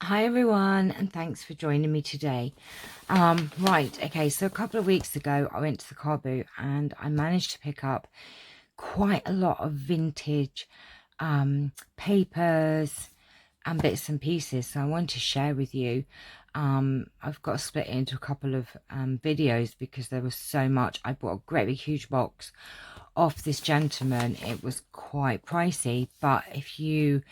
Hi everyone, and thanks for joining me today. Right, okay, so a couple of weeks ago I went to the car boot and I managed to pick up quite a lot of vintage papers and bits and pieces. So I wanted to share with you. I've got to split it into a couple of videos because there was so much. I bought a great big huge box off this gentleman. It was quite pricey, but if you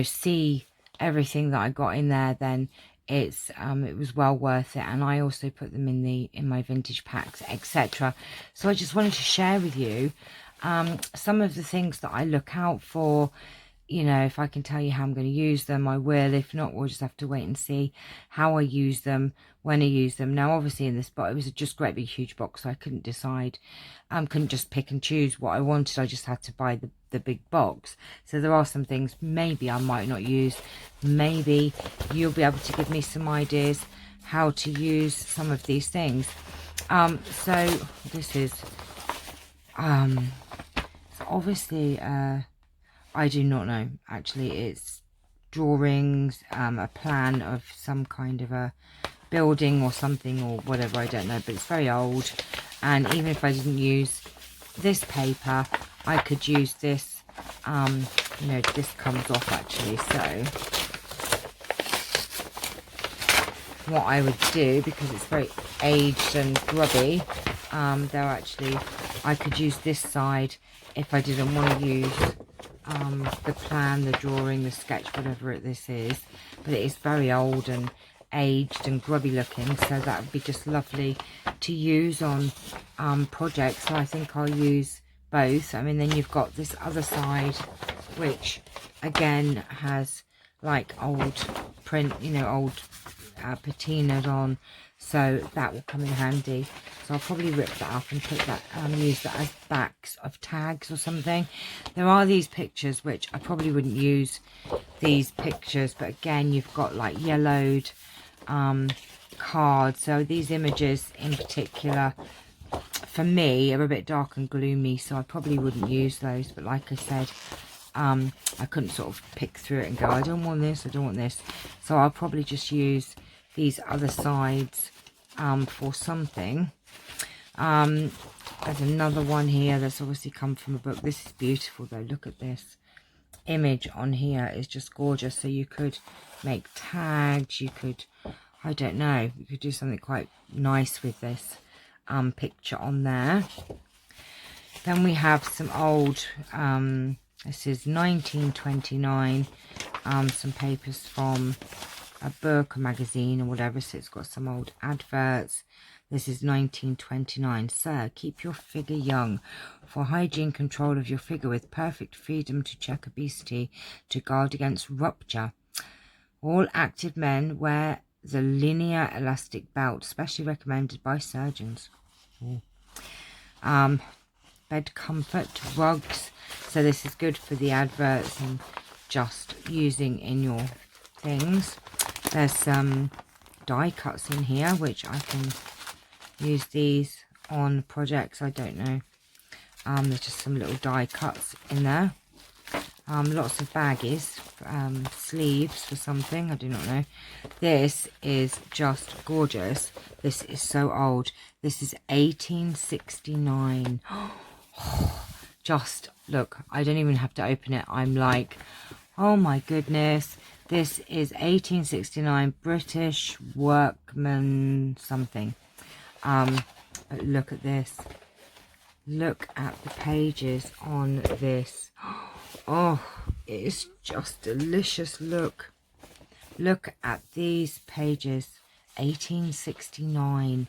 see everything that I got in there, then it was well worth it. And I also put them in my vintage packs, etc. So I just wanted to share with you some of the things that I look out for. If I can tell you how I'm going to use them, I will. If not, we'll just have to wait and see how I use them, when I use them. Now, obviously in this box, it was just great big huge box, so I couldn't decide. Couldn't just pick and choose what I wanted. I just had to buy the big box. So there are some things maybe I might not use. Maybe you'll be able to give me some ideas how to use some of these things. So this is so obviously I do not know. Actually, it's drawings, a plan of some kind of a building or something or whatever, I don't know, but it's very old. And even if I didn't use this paper, I could use this. This comes off actually. So what I would do, because it's very aged and grubby, I could use this side if I didn't want to use the plan, the drawing, the sketch, whatever this is. But it is very old and aged and grubby looking, so that would be just lovely to use on projects. So I think I'll use both. I mean, then you've got this other side, which again has like old print, old patinaed on, so that will come in handy. So I'll probably rip that up and put that use that as backs of tags or something. There are these pictures which I probably wouldn't use these pictures, but again, you've got like yellowed cards. So these images in particular for me are a bit dark and gloomy, so I probably wouldn't use those. But like I said, I couldn't sort of pick through it and go, I don't want this, I don't want this. So I'll probably just use these other sides for something. There's another one here that's obviously come from a book. This is beautiful though. Look at this image on here. It's just gorgeous. So you could make tags, you could, I don't know, you could do something quite nice with this picture on there. Then we have some old this is 1929, some papers from a book, a magazine or whatever. So it's got some old adverts. This is 1929. Sir, keep your figure young. For hygiene, control of your figure with perfect freedom to check obesity, to guard against rupture. All active men wear the linear elastic belt, specially recommended by surgeons. Bed comfort, rugs. So this is good for the adverts and just using in your things. There's some die cuts in here, which I can use these on projects. I don't know. There's just some little die cuts in there. Lots of baggies, sleeves for something, I do not know. This is just gorgeous. This is so old. This is 1869. Just look, I don't even have to open it. I'm like, oh my goodness. This is 1869 British workman something. But look at this. Look at the pages on this. Oh, it is just delicious. Look at these pages. 1869.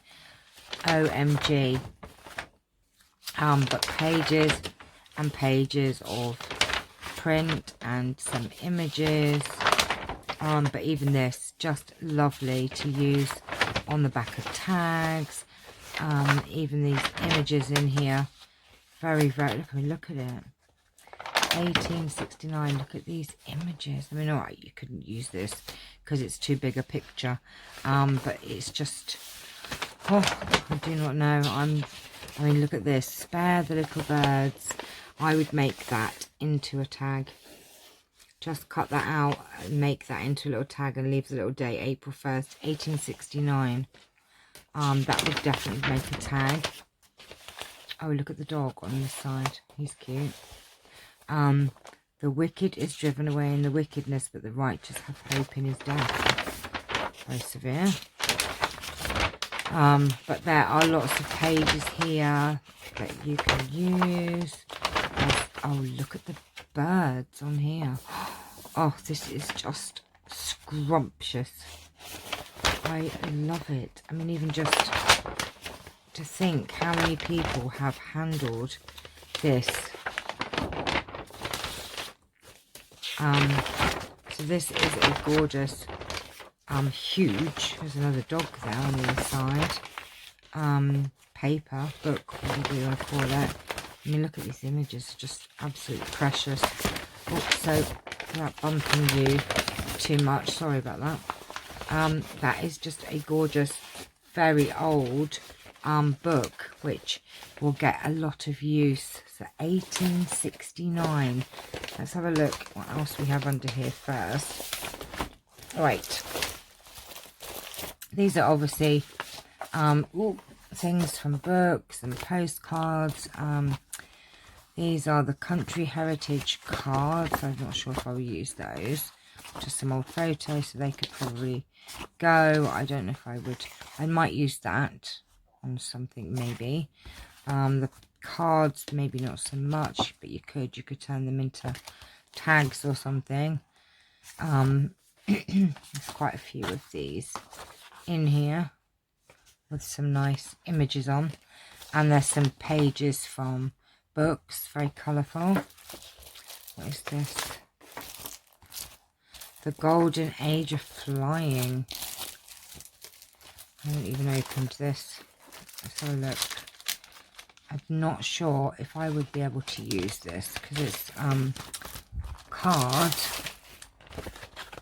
OMG. But pages and pages of print and some images. But even this, just lovely to use on the back of tags. Even these images in here, very, look at it. 1869. Look at these images. I mean, all right, you couldn't use this because it's too big a picture, but it's just, oh, I do not know. I mean, look at this. Spare the little birds. I would make that into a tag. just cut that out and make that into a little tag and leave the little date, April 1st, 1869. That would definitely make a tag. Oh, look at the dog on this side. He's cute. The wicked is driven away in the wickedness, but the righteous have hope in his death. Very severe. But there are lots of pages here that you can use. Oh, look at the birds on here. Oh, this is just scrumptious. I love it. I mean, even just to think how many people have handled this. So this is a gorgeous, huge, there's another dog there on the other side, paper, book, whatever you want to call it. I mean, look at these images, just absolutely precious. Oh, so without bumping you too much, sorry about that. That is just a gorgeous, very old book, which will get a lot of use. So 1869. Let's have a look what else we have under here first. Right, these are obviously things from books and postcards. These are the country heritage cards. I'm not sure if I will use those. Just some old photos, so they could probably go. I don't know if I would. I might use that on something maybe. The cards maybe not so much, but you could turn them into tags or something. There's quite a few of these in here with some nice images on, and there's some pages from books, very colourful. What is this? The Golden Age of Flying. I haven't even opened this. Let's have a look. I'm not sure if I would be able to use this because it's card.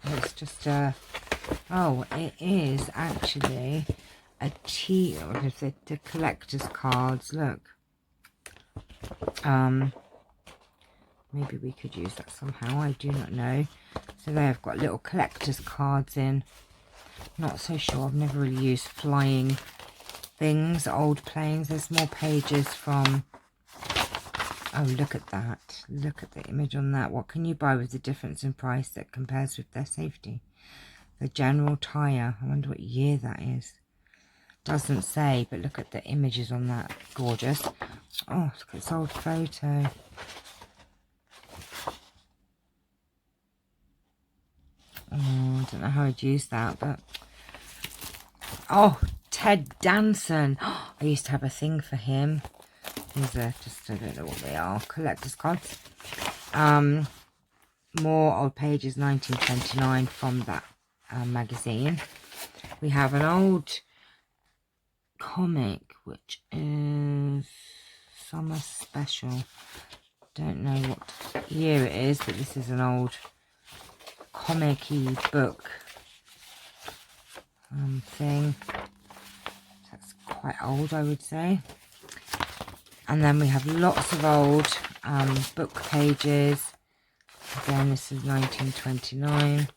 It's just a, oh, it is actually a tea, or is it the collector's cards? Look. Maybe we could use that somehow, I do not know. So they have got little collector's cards in. Not so sure, I've never really used flying things, old planes. There's more pages from, oh, look at that. Look at the image on that. What can you buy with the difference in price that compares with their safety? The General Tire. I wonder what year that is. Doesn't say, but look at the images on that. Gorgeous. Oh, look at this old photo. Oh, I don't know how I'd use that, but oh, Ted Danson. I used to have a thing for him. These are just, I don't know what they are. Collector's cards. More old pages, 1929 from that magazine. We have an old comic, which is Summer Special. Don't know what year it is, but this is an old comic-y book thing. That's quite old, I would say. And then we have lots of old book pages. Again, this is 1929.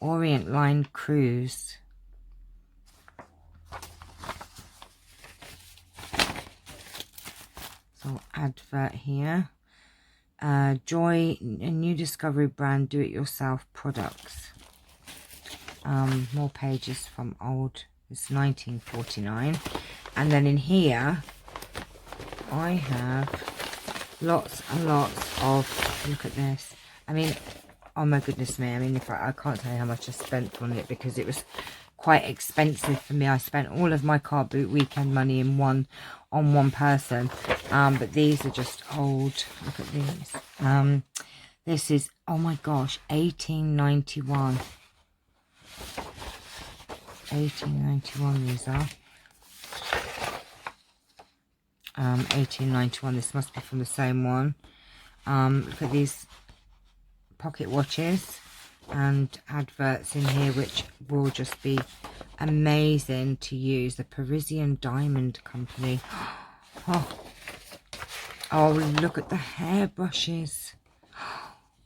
Orient Line Cruise. So advert here. Joy, a new discovery brand, do-it-yourself products. More pages from old, it's 1949. And then in here, I have lots and lots of, look at this. I mean, oh my goodness me. I mean, if I can't tell you how much I spent on it because it was quite expensive for me. I spent all of my car boot weekend money in on one person. But these are just old. Look at these. This is, oh my gosh, 1891. 1891 these are. 1891. This must be from the same one. Look at these pocket watches and adverts in here, which will just be amazing to use. The Parisian Diamond Company. Oh, look at the hairbrushes.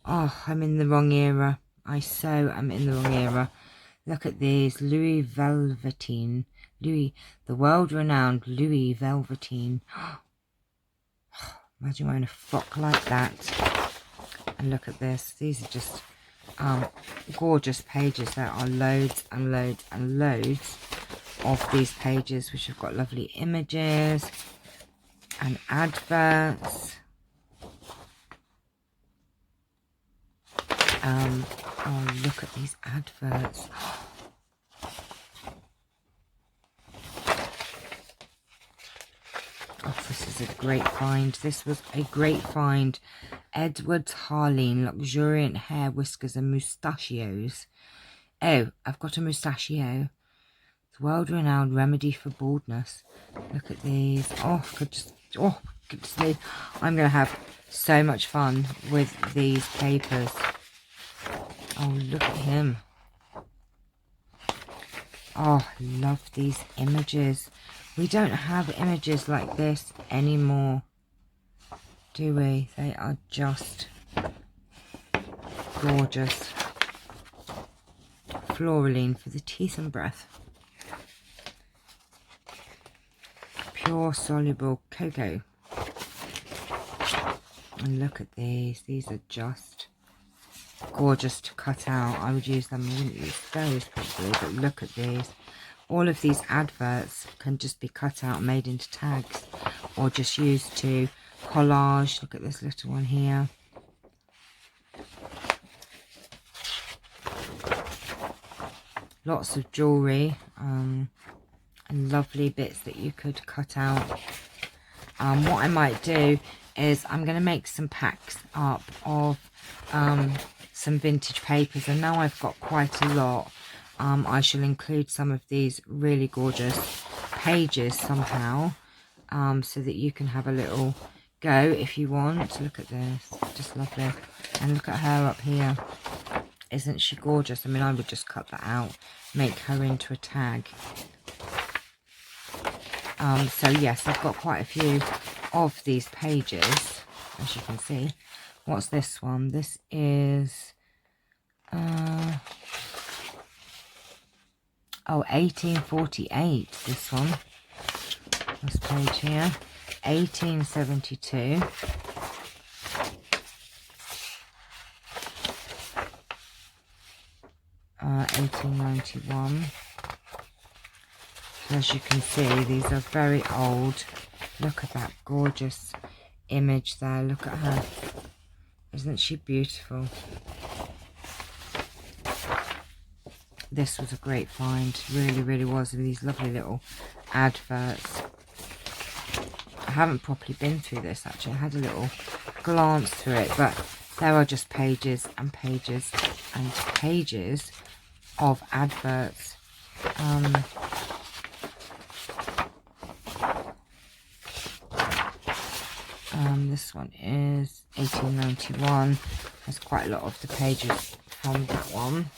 Oh, I'm in the wrong era. I so am in the wrong era. Look at these. Louis Velveteen. Louis, the world-renowned Louis Velveteen. Imagine wearing a frock like that. And look at this. These are just gorgeous pages. There are loads and loads and loads of these pages, which have got lovely images and adverts. Oh, look at these adverts. Oh, this is a great find. This was a great find. Edwards Harleen, luxuriant hair, whiskers and mustachios. Oh, I've got a mustachio. It's world-renowned remedy for baldness. Look at these. Oh, goodness me. I'm going to have so much fun with these papers. Oh, look at him. Oh, I love these images. We don't have images like this anymore, do we? They are just gorgeous. Floraline for the teeth and breath. Pure soluble cocoa. And look at these. These are just gorgeous to cut out. I would use them. I wouldn't use those probably, but look at these. All of these adverts can just be cut out, made into tags, or just used to collage. Look at this little one here. Lots of jewellery and lovely bits that you could cut out. What I might do is I'm going to make some packs up of some vintage papers, and now I've got quite a lot. I shall include some of these really gorgeous pages somehow, so that you can have a little go if you want. Look at this, just lovely. And look at her up here. Isn't she gorgeous? I mean, I would just cut that out, make her into a tag. So yes, I've got quite a few of these pages, as you can see. What's this one? This is 1848, this one. This page here. 1872. Uh, 1891. So as you can see, these are very old. Look at that gorgeous image there. Look at her. Isn't she beautiful? This was a great find. Really, really was. And these lovely little adverts. I haven't properly been through this actually. I had a little glance through it, but there are just pages and pages and pages of adverts. This one is 1891. There's quite a lot of the pages from that one.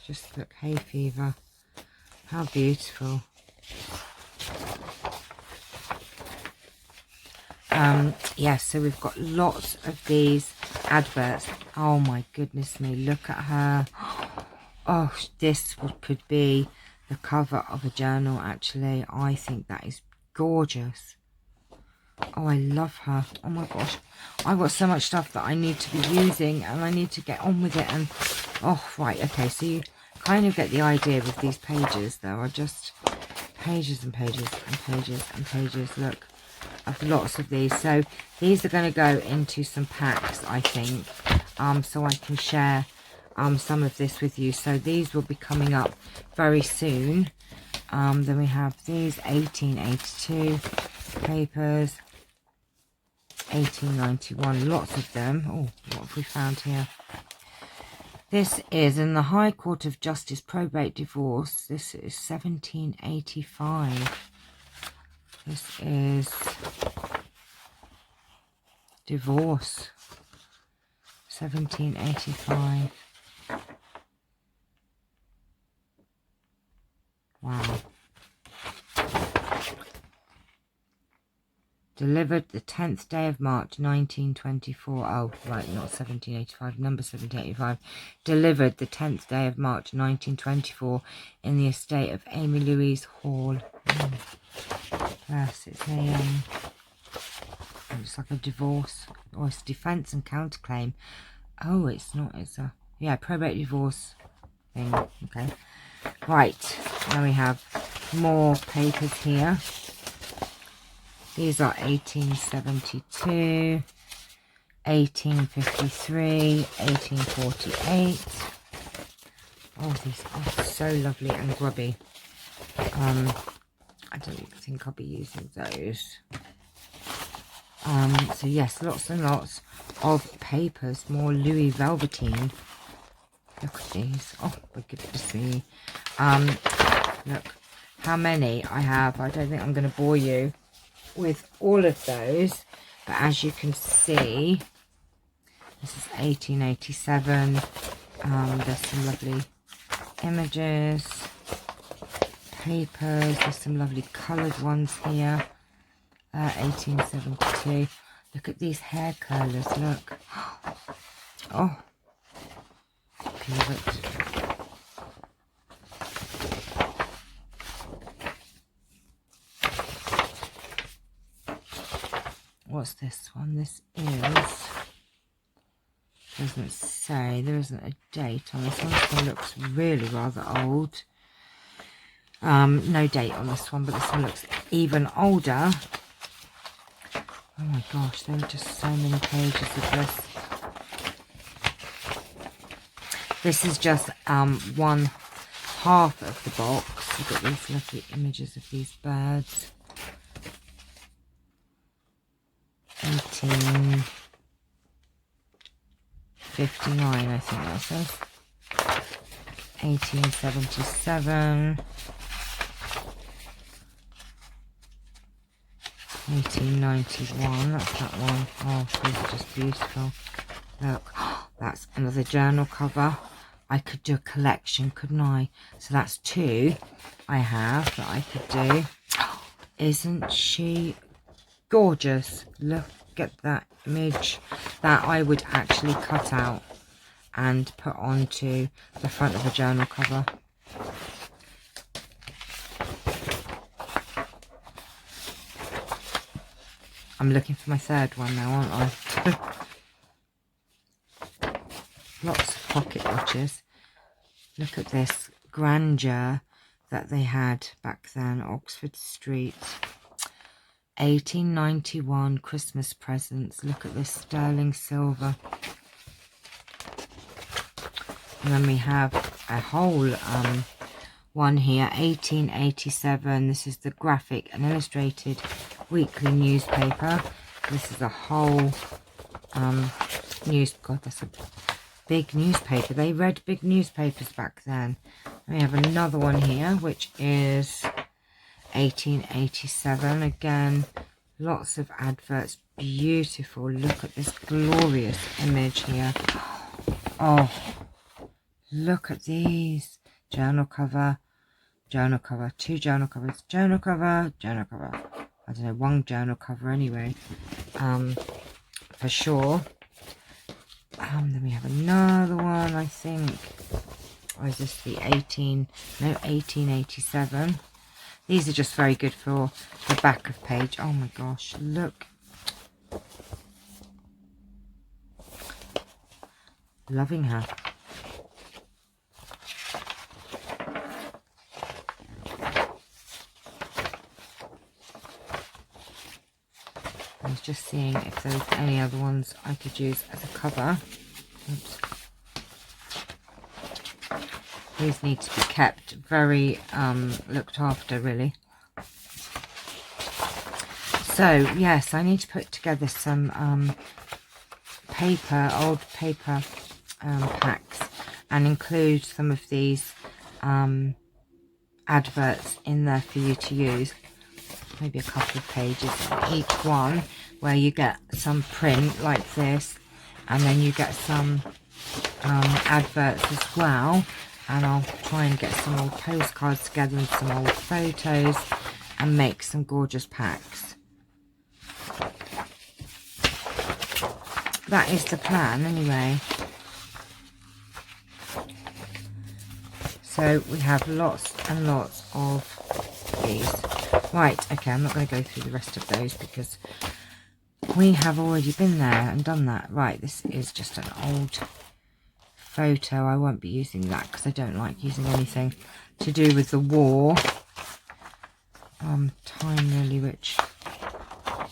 Just look, hay fever. How beautiful. Yes, so we've got lots of these adverts. Oh my goodness me, look at her. Oh, this could be the cover of a journal actually. I think that is gorgeous. Oh, I love her. Oh my gosh, I've got so much stuff that I need to be using and I need to get on with it. And oh, right, okay, so you kind of get the idea with these pages. There are just pages and pages and pages and pages. Look, I've lots of these. So these are going to go into some packs, I think, so I can share some of this with you. So these will be coming up very soon. Then we have these 1882 papers, 1891, lots of them. Oh, what have we found here? This is in the High Court of Justice Probate Divorce. This is 1785. This is divorce, 1785. Wow. Delivered the 10th day of March 1924. Oh, right, not 1785, number 1785. Delivered the 10th day of March 1924 in the estate of Amy Louise Hall. Yes, it's a, looks like a divorce, or it's defence and counterclaim. Oh, it's not, it's a, yeah, probate divorce thing. Okay. Right, now we have more papers here. These are 1872, 1853, 1848. Oh, these are so lovely and grubby. I don't think I'll be using those. So yes, lots and lots of papers. More Louis Velveteen. Look at these. Oh my goodness me. Look how many I have. I don't think I'm going to bore you with all of those, but as you can see, this is 1887. There's some lovely images, papers. There's some lovely coloured ones here. 1872. Look at these hair curlers. Look. Oh, love it. What's this one? This is, doesn't say, there isn't a date on this one. This one looks really rather old. No date on this one, but this one looks even older. Oh my gosh, there are just so many pages of this. This is just one half of the box. You've got these lovely images of these birds. 1859, I think that says. 1877. 1891, that's that one. Oh, these are just beautiful. Look, that's another journal cover. I could do a collection, couldn't I? So that's two I have that I could do. Isn't she gorgeous? Look at that image. That I would actually cut out and put onto the front of a journal cover. I'm looking for my third one now, aren't I? Lots of pocket watches. Look at this grandeur that they had back then. Oxford Street. 1891 Christmas presents. Look at this sterling silver. And then we have a whole one here. 1887. This is the graphic and illustrated weekly newspaper. This is a whole God, that's a big newspaper. They read big newspapers back then. And we have another one here, which is 1887. Again, lots of adverts. Beautiful. Look at this glorious image here. Oh, look at these. Journal cover, two journal covers, journal cover. I don't know, one journal cover anyway, for sure. Then we have another one, I think. Or is this the 1887? These are just very good for the back of page. Oh my gosh, look. Loving her. I was just seeing if there's any other ones I could use as a cover. Oops. These need to be kept very looked after, really. So yes, I need to put together some old paper packs, and include some of these adverts in there for you to use. Maybe a couple of pages on each one, where you get some print like this, and then you get some adverts as well. And I'll try and get some old postcards together and some old photos and make some gorgeous packs. that is the plan anyway. So we have lots and lots of these. Right, okay, I'm not going to go through the rest of those because we have already been there and done that. Right, this is just an old photo. I won't be using that because I don't like using anything to do with the war. Time really rich. I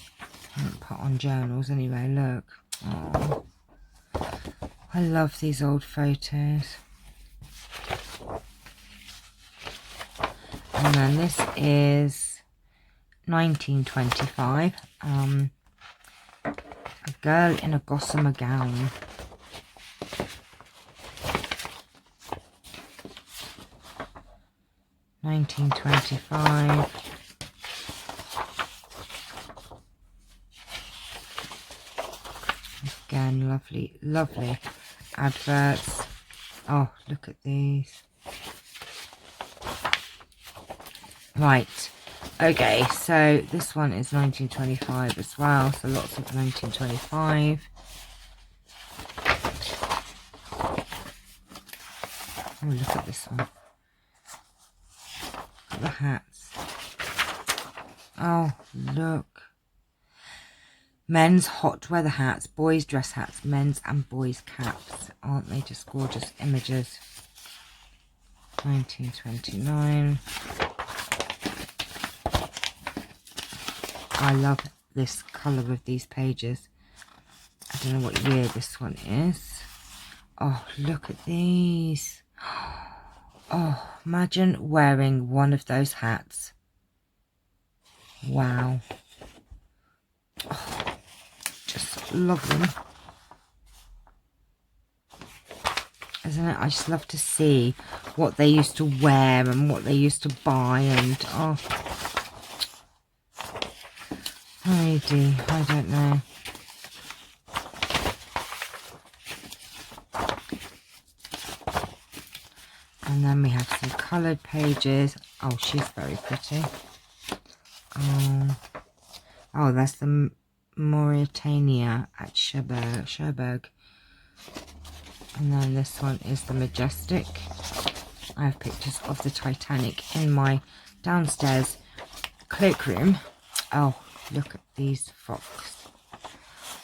haven't put on journals anyway, look. Oh, I love these old photos. And then this is 1925. A girl in a gossamer gown. $19.25. Again, lovely, lovely adverts. Oh, look at these. Right, okay, so this one is 1925 as well, so lots of 1925. Oh, look at this one. Look at the hats. Oh, look. Men's hot weather hats, boys dress hats, men's and boys caps. Aren't they just gorgeous images? 1929. I love this colour of these pages. I don't know what year this one is. Oh, look at these. Oh, imagine wearing one of those hats. Wow. Oh, just love them. Isn't it? I just love to see what they used to wear and what they used to buy, and oh, Heidi, I don't know. And then we have some coloured pages. Oh, she's very pretty. Oh, that's the Mauritania at Cherbourg. And then this one is the Majestic. I have pictures of the Titanic in my downstairs cloakroom. Oh, look at these frocks.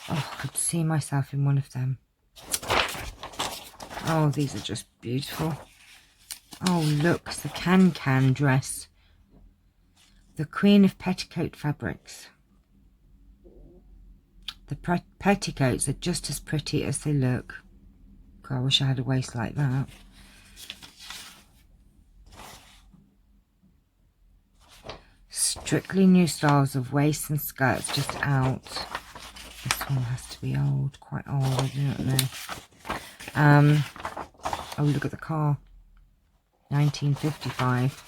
Oh, I could see myself in one of them. Oh, these are just beautiful. Oh, look, the can-can dress. The Queen of Petticoat Fabrics. The petticoats are just as pretty as they look. God, I wish I had a waist like that. Strictly new styles of waists and skirts just out. This one has to be old, quite old, I don't know. Oh, look at the car. 1955.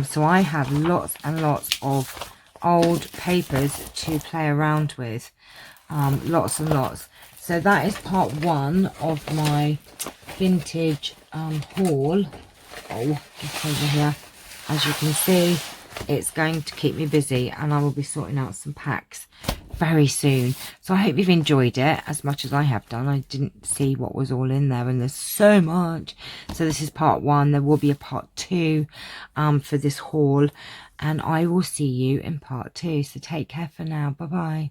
So I have lots and lots of old papers to play around with. Lots and lots. So that is part one of my vintage haul. Oh, just over here. As you can see, it's going to keep me busy, and I will be sorting out some packs very soon. So I hope you've enjoyed it as much as I have done. I didn't see what was all in there, and there's so much. So this is part one. There will be a part two for this haul, and I will see you in part two. So take care for now. Bye bye.